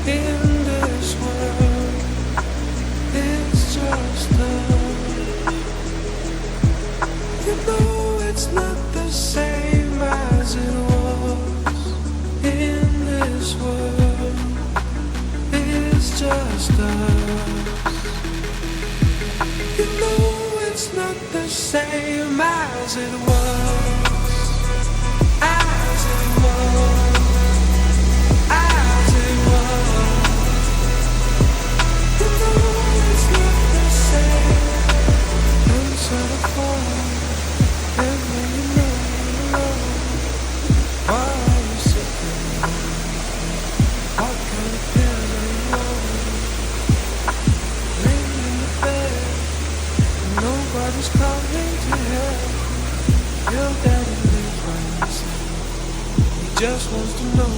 in this world. It's just us. You know it's not the same as it was. In this world, it's just us. You know it's not the same as it was. As it was. As it was. You know it's not the same until it falls. And when you know you're alone, why are you sitting alone? What kind of pills are you on? Laying in the bed, and nobody's coming to help. Your daddy lives by himself. He just wants to know